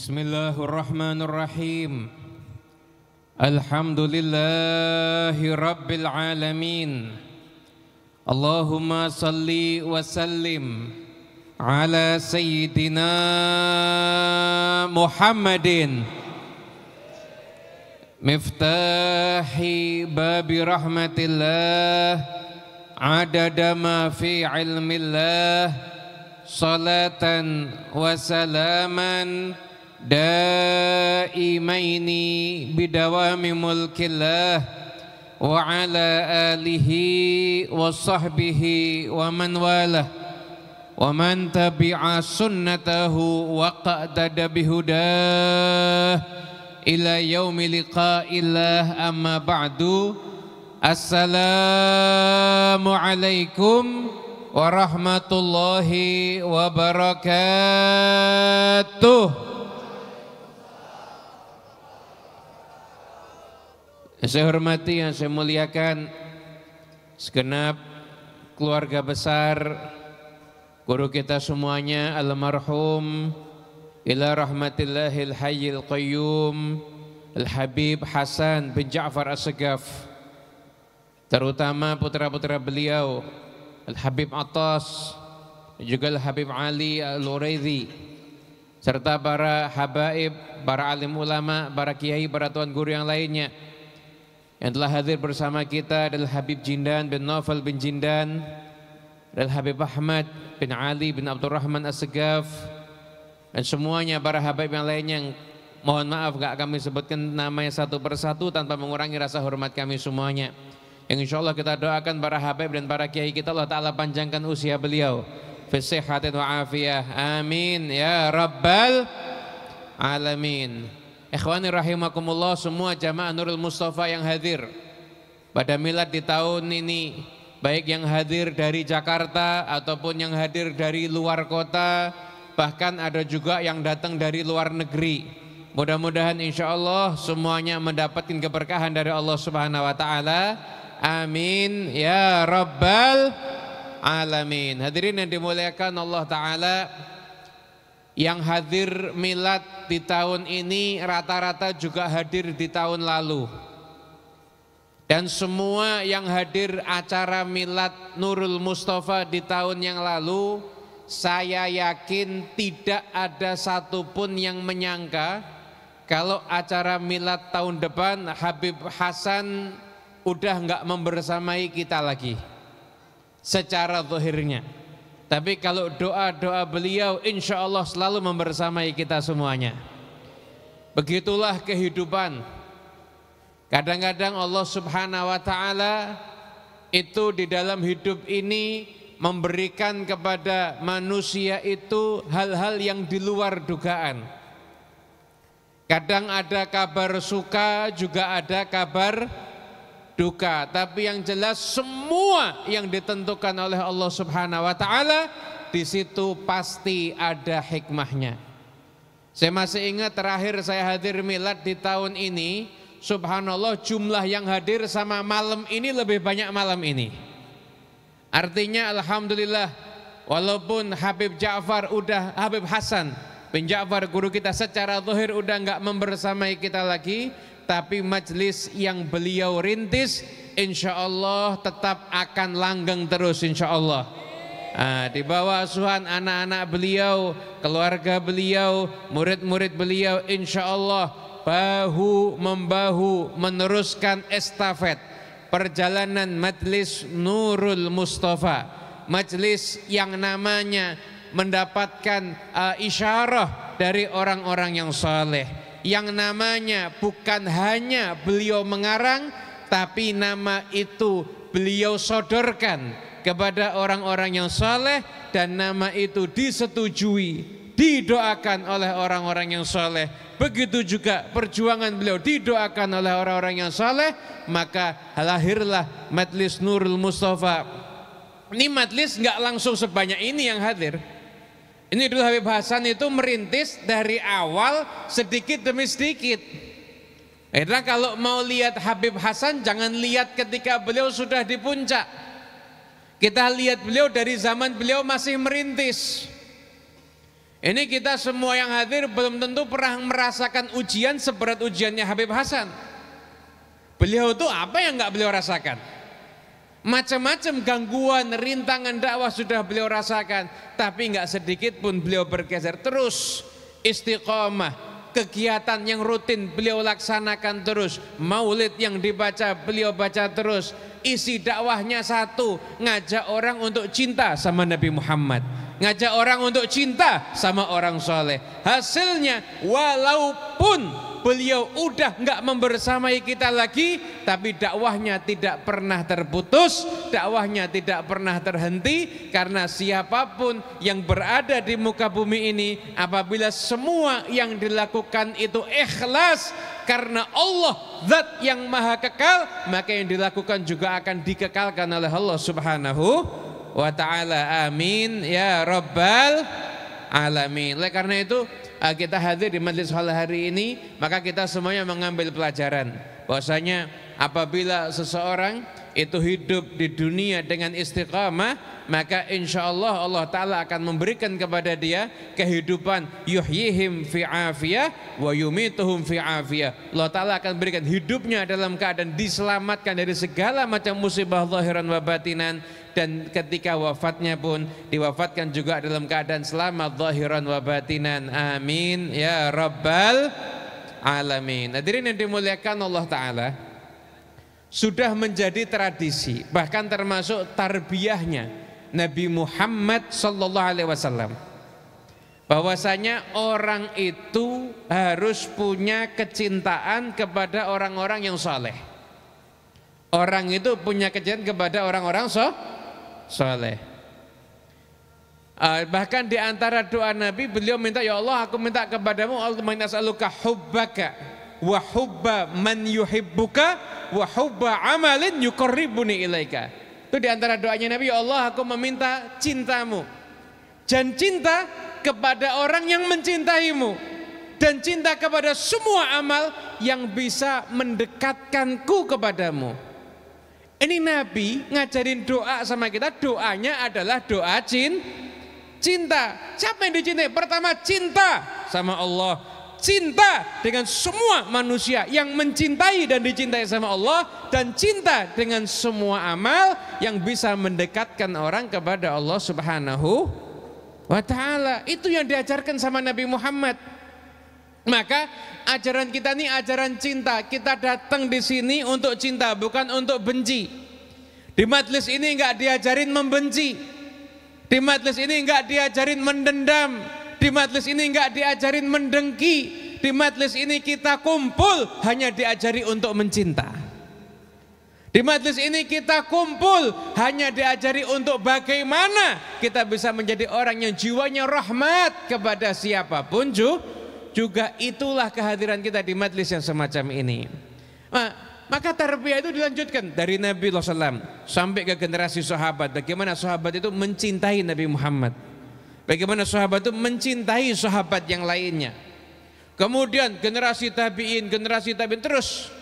Bismillahirrahmanirrahim. Alhamdulillahi Rabbil Alamin. Allahumma salli wa sallim ala Sayyidina Muhammadin miftahi babi rahmatillah adada ma fi ilmillah salatan wa salaman daimaini bidawami mulkillah wa ala alihi wa sahbihi wa man walah wa man tabi'a sunnatahu wa qa'dada bihudah ila yaumi liqa'illah, amma ba'du. Assalamu alaikum warahmatullahi wabarakatuh. Yang saya hormati, yang saya muliakan segenap keluarga besar guru kita semuanya, almarhum ila rahmatillahil hayyil qayyum Al-Habib Hasan bin Ja'far As-Segaf, terutama putra-putra beliau Al-Habib Atas, juga Al-Habib Ali Al-Uraidhi, serta para habaib, para alim ulama, para kiai, para tuan guru yang lainnya yang telah hadir bersama kita adalah Habib Jindan bin Naufal bin Jindan, dan Habib Ahmad bin Ali bin Abdurrahman As-Segaf, dan semuanya para habaib yang lainnya yang mohon maaf gak kami sebutkan namanya satu persatu tanpa mengurangi rasa hormat kami semuanya. Yang insya Allah kita doakan para habaib dan para kiai kita, Allah Ta'ala panjangkan usia beliau fi sihhatin wa afiyah, amin ya rabbal alamin. Ikhwani rahimakumullah, semua jamaah Nurul Mustafa yang hadir pada milad di tahun ini, baik yang hadir dari Jakarta ataupun yang hadir dari luar kota, bahkan ada juga yang datang dari luar negeri. Mudah-mudahan insya Allah semuanya mendapatkan keberkahan dari Allah Subhanahu wa Ta'ala, amin ya rabbal alamin. Hadirin yang dimuliakan Allah Ta'ala, yang hadir milad di tahun ini rata-rata juga hadir di tahun lalu, dan semua yang hadir acara milad Nurul Mustafa di tahun yang lalu, saya yakin tidak ada satupun yang menyangka kalau acara milad tahun depan Habib Hasan udah nggak membersamai kita lagi secara zahirnya. Tapi kalau doa-doa beliau insya Allah selalu membersamai kita semuanya. Begitulah kehidupan. Kadang-kadang Allah Subhanahu wa Ta'ala itu di dalam hidup ini memberikan kepada manusia itu hal-hal yang di luar dugaan. Kadang ada kabar suka, juga ada kabar duka, tapi yang jelas semua yang ditentukan oleh Allah Subhanahu wa Ta'ala di situ pasti ada hikmahnya. Saya masih ingat terakhir saya hadir milad di tahun ini, subhanallah jumlah yang hadir sama malam ini lebih banyak malam ini. Artinya alhamdulillah, walaupun Habib Hasan bin Ja'far guru kita secara zahir udah nggak membersamai kita lagi, tapi majlis yang beliau rintis insya Allah tetap akan langgeng terus insya Allah. Di bawah asuhan anak-anak beliau, keluarga beliau, murid-murid beliau, insya Allah bahu membahu meneruskan estafet perjalanan majlis Nurul Mustafa, majlis yang namanya mendapatkan isyarah dari orang-orang yang saleh, yang namanya bukan hanya beliau mengarang, tapi nama itu beliau sodorkan kepada orang-orang yang saleh, dan nama itu disetujui, didoakan oleh orang-orang yang saleh. Begitu juga perjuangan beliau didoakan oleh orang-orang yang saleh, maka lahirlah Majlis Nurul Mustafa. Ini majlis nggak langsung sebanyak ini yang hadir. Ini dulu Habib Hasan itu merintis dari awal sedikit demi sedikit. Karena kalau mau lihat Habib Hasan jangan lihat ketika beliau sudah di puncak. Kita lihat beliau dari zaman beliau masih merintis. Ini kita semua yang hadir belum tentu pernah merasakan ujian seberat ujiannya Habib Hasan. Beliau itu apa yang nggak beliau rasakan? Macam-macam gangguan, rintangan dakwah sudah beliau rasakan, tapi nggak sedikit pun beliau bergeser. Terus istiqomah, kegiatan yang rutin beliau laksanakan terus, maulid yang dibaca beliau baca terus. Isi dakwahnya satu, ngajak orang untuk cinta sama Nabi Muhammad, ngajak orang untuk cinta sama orang soleh. Hasilnya walaupun beliau udah nggak membersamai kita lagi, tapi dakwahnya tidak pernah terputus, dakwahnya tidak pernah terhenti. Karena siapapun yang berada di muka bumi ini, apabila semua yang dilakukan itu ikhlas karena Allah zat yang maha kekal, maka yang dilakukan juga akan dikekalkan oleh Allah subhanahu wa ta'ala. Amin ya rabbal alamin. Oleh karena itu kita hadir di majelis hari ini, maka kita semuanya mengambil pelajaran bahwasanya apabila seseorang itu hidup di dunia dengan istiqamah, maka insya Allah Allah Ta'ala akan memberikan kepada dia kehidupan yuhyihim fi afiyah wa yumituhum fi afiyah. Allah Ta'ala akan berikan hidupnya dalam keadaan diselamatkan dari segala macam musibah zahiran wa batinan, dan ketika wafatnya pun diwafatkan juga dalam keadaan selamat zahiran wa batinan. Amin ya rabbal alamin. Hadirin yang dimuliakan Allah Ta'ala, sudah menjadi tradisi, bahkan termasuk tarbiyahnya Nabi Muhammad sallallahu alaihi wasallam, bahwasanya orang itu harus punya kecintaan kepada orang-orang yang soleh. Orang itu punya kecintaan kepada orang-orang soleh. Bahkan di antara doa Nabi, beliau minta, ya Allah, aku minta kepadamu, Allahumma inna as'aluka hubbaka wa hubba man yuhibbuka wa hubba amalin yuqarribuni ilaika. Itu di antara doanya Nabi, ya Allah, aku meminta cintamu dan cinta kepada orang yang mencintaimu, dan cinta kepada semua amal yang bisa mendekatkanku kepadamu. Ini Nabi ngajarin doa sama kita, doanya adalah doa cinta. Siapa yang dicintai? Pertama cinta sama Allah, cinta dengan semua manusia yang mencintai dan dicintai sama Allah, dan cinta dengan semua amal yang bisa mendekatkan orang kepada Allah subhanahu wa ta'ala. Itu yang diajarkan sama Nabi Muhammad. Maka ajaran kita ini ajaran cinta. Kita datang di sini untuk cinta, bukan untuk benci. Di majelis ini enggak diajarin membenci, di majelis ini enggak diajarin mendendam, di majelis ini enggak diajarin mendengki. Di majelis ini kita kumpul hanya diajari untuk mencinta. Di majelis ini kita kumpul hanya diajari untuk bagaimana kita bisa menjadi orang yang jiwanya rahmat kepada siapapun juga. Itulah kehadiran kita di majelis yang semacam ini. Maka tarbiyah itu dilanjutkan dari Nabi SAW sampai ke generasi sahabat. Bagaimana sahabat itu mencintai Nabi Muhammad, bagaimana sahabat itu mencintai sahabat yang lainnya. Kemudian generasi tabi'in terus.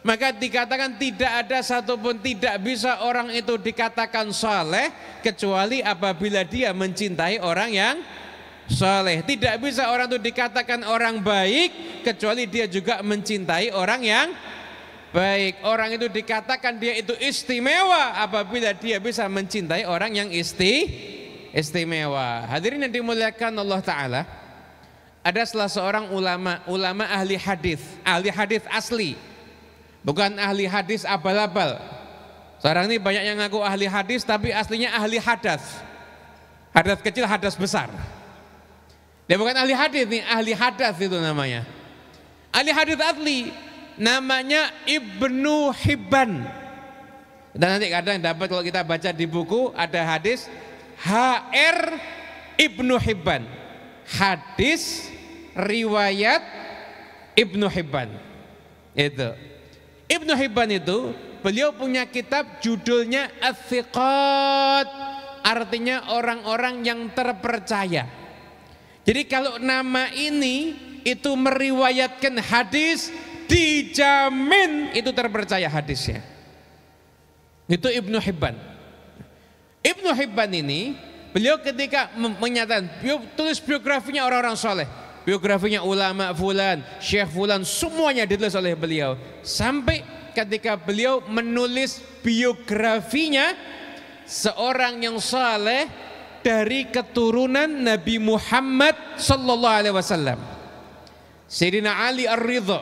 Maka dikatakan tidak ada satupun, tidak bisa orang itu dikatakan saleh kecuali apabila dia mencintai orang yang saleh. Tidak bisa orang itu dikatakan orang baik kecuali dia juga mencintai orang yang baik. Orang itu dikatakan dia itu istimewa apabila dia bisa mencintai orang yang istimewa. Hadirin yang dimuliakan Allah Ta'ala, ada salah seorang ulama ahli hadis asli, bukan ahli hadis abal-abal. Sekarang ini banyak yang ngaku ahli hadis tapi aslinya ahli hadas kecil, hadas besar. Dia bukan ahli hadis nih, ahli hadas itu namanya. Ahli hadis asli namanya Ibnu Hibban. Dan nanti kadang dapat kalau kita baca di buku ada hadis HR Ibnu Hibban, hadis riwayat Ibnu Hibban. Itu Ibnu Hibban itu beliau punya kitab judulnya Ats-Tsiqat, artinya orang-orang yang terpercaya. Jadi kalau nama ini itu meriwayatkan hadis, dijamin itu terpercaya hadisnya. Itu Ibnu Hibban. Ibnu Hibban ini beliau ketika menyatakan, beliau tulis biografinya orang-orang soleh, biografinya ulama fulan, syekh fulan, semuanya ditulis oleh beliau. Sampai ketika beliau menulis biografinya seorang yang saleh dari keturunan Nabi Muhammad sallallahu alaihi wasallam, Sayyidina Ali Ar-Ridha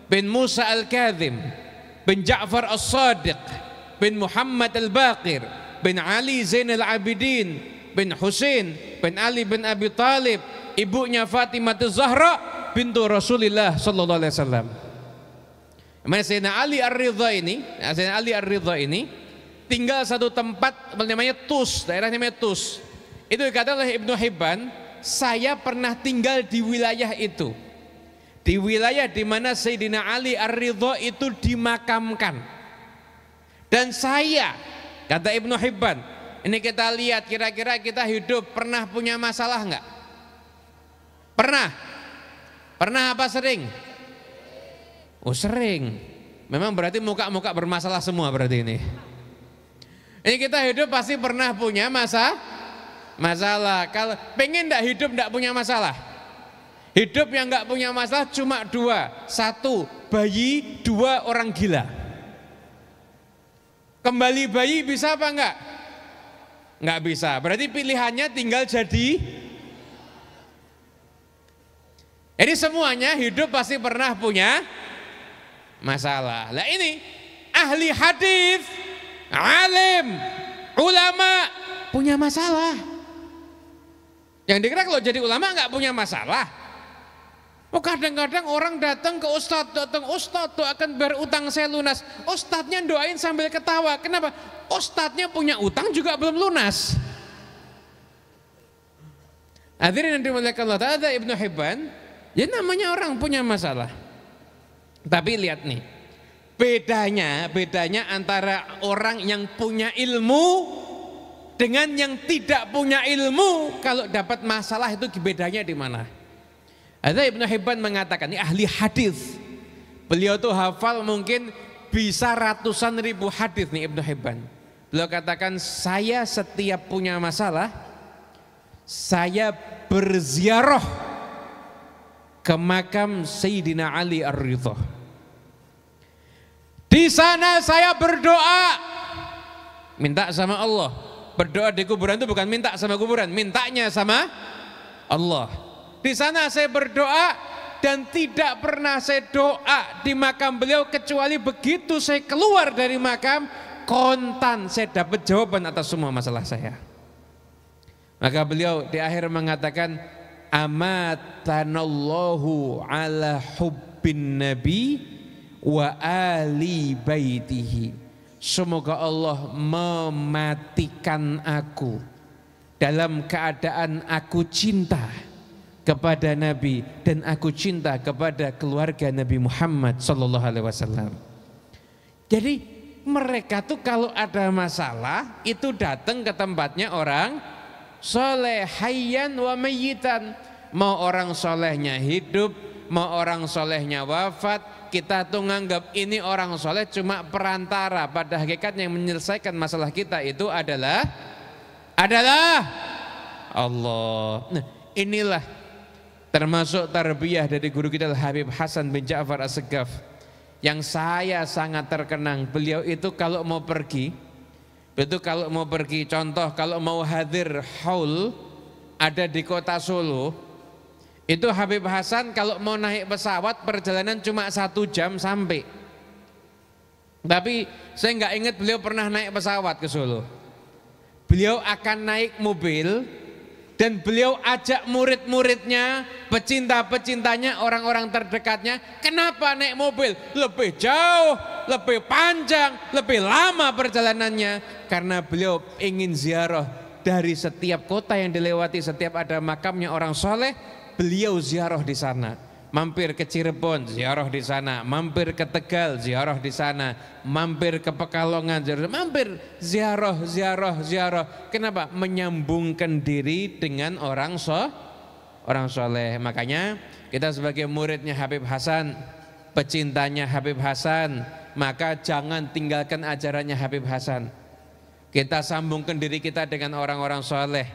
bin Musa Al-Kadhim bin Ja'far As-Sadiq bin Muhammad Al-Baqir bin Ali Zainal Abidin bin Husain bin Ali bin Abi Talib, ibunya Fatimah Az-Zahra bintu Rasulullah sallallahu alaihi wasallam. Sayyidina Ali Ar-Ridha ini tinggal satu tempat namanya Tus, daerah namanya Tus. Itu dikatakan oleh Ibnu Hibban, saya pernah tinggal di wilayah itu, di wilayah di mana Sayyidina Ali Ar-Ridha itu dimakamkan. Dan saya, kata Ibnu Hibban, ini kita lihat kira-kira kita hidup pernah punya masalah enggak? Pernah? Pernah apa sering? Oh sering. Memang berarti muka-muka bermasalah semua berarti ini. Ini kita hidup pasti pernah punya masalah. Kalau pengen enggak hidup enggak punya masalah? Hidup yang enggak punya masalah cuma dua. Satu, bayi. Dua, orang gila. Kembali bayi bisa apa enggak? Enggak bisa. Berarti pilihannya tinggal jadi. Jadi semuanya hidup pasti pernah punya masalah. Lah ini ahli hadis, alim, ulama punya masalah. Yang dikira kalau jadi ulama enggak punya masalah. Oh kadang-kadang orang datang ke ustadz, akan berutang saya lunas. Ustadznya doain sambil ketawa. Kenapa? Ustadznya punya utang juga belum lunas. Hadirin yang dimuliakan Allah Ta'ala, Ibnu Hibban, ya namanya orang punya masalah. Tapi lihat nih, bedanya antara orang yang punya ilmu dengan yang tidak punya ilmu. Kalau dapat masalah itu bedanya di mana? Ada Ibnu Hibban mengatakan, ini ahli hadis. Beliau tuh hafal mungkin bisa ratusan ribu hadis nih Ibnu Hibban. Beliau katakan, saya setiap punya masalah, saya berziarah ke makam Sayyidina Ali Ar-Ridha. Di sana saya berdoa, minta sama Allah. Berdoa di kuburan itu bukan minta sama kuburan, mintanya sama Allah. Di sana saya berdoa dan tidak pernah saya doa di makam beliau kecuali begitu saya keluar dari makam, kontan saya dapat jawaban atas semua masalah saya. Maka beliau di akhir mengatakan, amatanallahu ala hubbin nabi wa ali baitihi. Semoga Allah mematikan aku dalam keadaan aku cinta kepada Nabi dan aku cinta kepada keluarga Nabi Muhammad sallallahu alaihi wasallam. Jadi mereka tuh kalau ada masalah itu datang ke tempatnya orang soleh, hayyan wa mayyitan. Mau orang solehnya hidup, mau orang solehnya wafat, kita tuh nganggap ini orang soleh cuma perantara. Pada hakikatnya yang menyelesaikan masalah kita itu adalah Allah. Nah, inilah termasuk tarbiyah dari guru kita Habib Hasan bin Ja'far As-Segaf yang saya sangat terkenang. Beliau itu kalau mau pergi, contoh kalau mau hadir haul ada di kota Solo, itu Habib Hasan kalau mau naik pesawat perjalanan cuma 1 jam sampai. Tapi saya nggak ingat beliau pernah naik pesawat ke Solo. Beliau akan naik mobil dan beliau ajak murid-muridnya, pecinta-pecintanya, orang-orang terdekatnya. Kenapa naik mobil? Lebih jauh, lebih panjang, lebih lama perjalanannya. Karena beliau ingin ziarah dari setiap kota yang dilewati, setiap ada makamnya orang soleh, beliau ziarah di sana. Mampir ke Cirebon, ziarah di sana. Mampir ke Tegal, ziarah di sana. Mampir ke Pekalongan, ziarah. Kenapa? Menyambungkan diri dengan orang soleh. Makanya kita sebagai muridnya Habib Hasan, pecintanya Habib Hasan, maka jangan tinggalkan ajarannya Habib Hasan. Kita sambungkan diri kita dengan orang-orang soleh.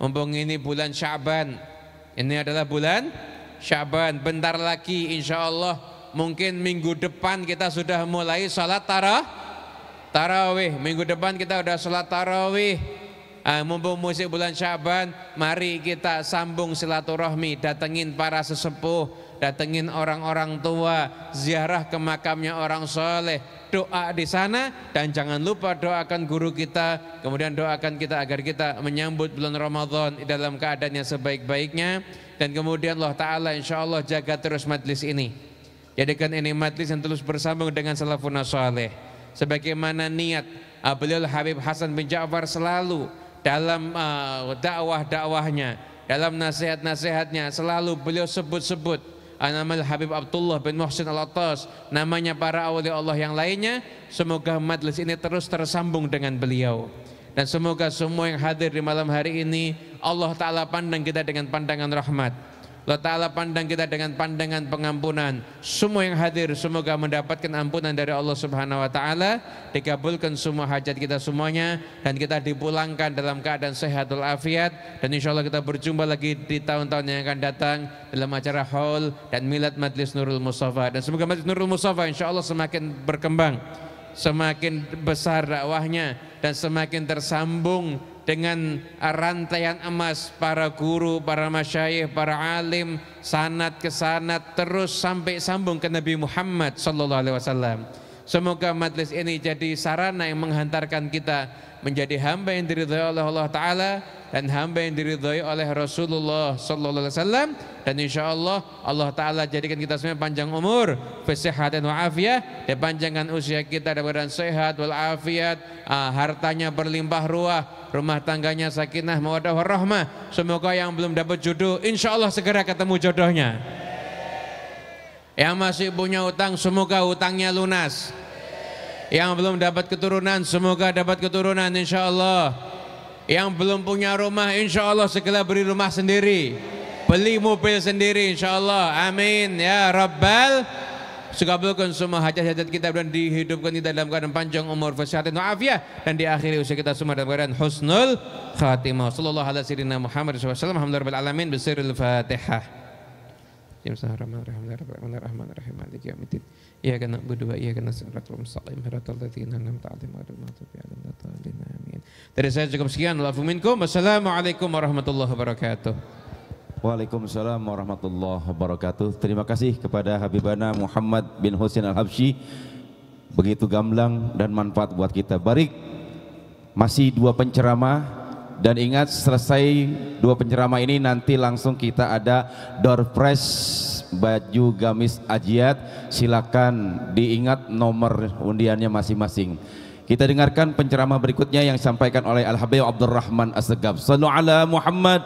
Mumpung ini bulan Sya'ban, ini adalah bulan Sya'ban. Bentar lagi insya Allah mungkin minggu depan kita sudah mulai sholat tarawih. Minggu depan kita udah sholat tarawih. Mumpung musik bulan Sya'ban, mari kita sambung silaturahmi, datengin para sesepuh, datengin orang-orang tua, ziarah ke makamnya orang soleh, doa di sana, dan jangan lupa doakan guru kita, kemudian doakan kita agar kita menyambut bulan Ramadan dalam keadaannya sebaik-baiknya, dan kemudian Allah Ta'ala insya Allah jaga terus majlis ini, jadikan ini majlis yang terus bersambung dengan salafun saleh, sebagaimana niat beliau Habib Hasan bin Ja'far selalu dalam dakwah-dakwahnya, dalam nasihat-nasihatnya selalu beliau sebut-sebut nama Habib Abdullah bin Muhsin Al-Attas, namanya para awliya Allah yang lainnya. Semoga majlis ini terus tersambung dengan beliau, dan semoga semua yang hadir di malam hari ini Allah Ta'ala pandang kita dengan pandangan rahmat, Allah Ta'ala pandang kita dengan pandangan pengampunan. Semua yang hadir semoga mendapatkan ampunan dari Allah Subhanahu wa Ta'ala, dikabulkan semua hajat kita semuanya, dan kita dipulangkan dalam keadaan sehat walafiat, dan insya Allah kita berjumpa lagi di tahun-tahun yang akan datang dalam acara haul dan milad Majlis Nurul Mustafa. Dan semoga Majlis Nurul Mustafa insya Allah semakin berkembang, semakin besar dakwahnya, dan semakin tersambung dengan rantaian emas para guru, para masyayikh, para alim, sanad ke sanad, terus sampai sambung ke Nabi Muhammad sallallahu alaihi wasallam. Semoga majlis ini jadi sarana yang menghantarkan kita menjadi hamba yang diridhai oleh Allah Ta'ala dan hamba yang diridhai oleh Rasulullah sallallahu alaihi wasallam, dan insyaallah Allah Ta'ala jadikan kita semua panjang umur, fisihatan wa afiyah, dan panjangkan usia kita dalam sehat wal afiat, hartanya berlimpah ruah, rumah tangganya sakinah mawaddah warahmah. Semoga yang belum dapat jodoh insyaallah segera ketemu jodohnya. Yang masih punya utang semoga utangnya lunas. Yang belum dapat keturunan semoga dapat keturunan insyaallah. Yang belum punya rumah insyaallah segera beri rumah sendiri, beli mobil sendiri insyaallah. Amin ya rabbal. Sekabulkan semua hajat-hajat kita dan dihidupkan kita dalam keadaan panjang umur, kesehatan wa afiah, dan di akhir usia kita semua dalam keadaan husnul khatimah. Sallallahu ala sayyidina Muhammad SAW. Alhamdulillah alamin. Bismillahil Fatihah. Bismillahirrahmanirrahim. Maliki yaumiddin. Iyyaka na'budu wa iyyaka nasta'in. Ihdinas siratal mustaqim. An'amta 'alaihim ghairil maghdubi 'alaihim waladdallin. Amin. Dari saya cukup sekian. Wa'alaikum minkum. Wassalamualaikum warahmatullahi wabarakatuh. Waalaikumsalam warahmatullahi wabarakatuh. Terima kasih kepada Habibana Muhammad bin Husin Al-Habsyi. Begitu gamblang dan manfaat buat kita. Barik, masih 2 penceramah. Dan ingat, selesai 2 penceramah ini nanti langsung kita ada door prize baju gamis ajiat. Silakan diingat nomor undiannya masing-masing. Kita dengarkan penceramah berikutnya yang disampaikan oleh Al-Habib Abdurrahman As-Segaf. Sallu ala Muhammad.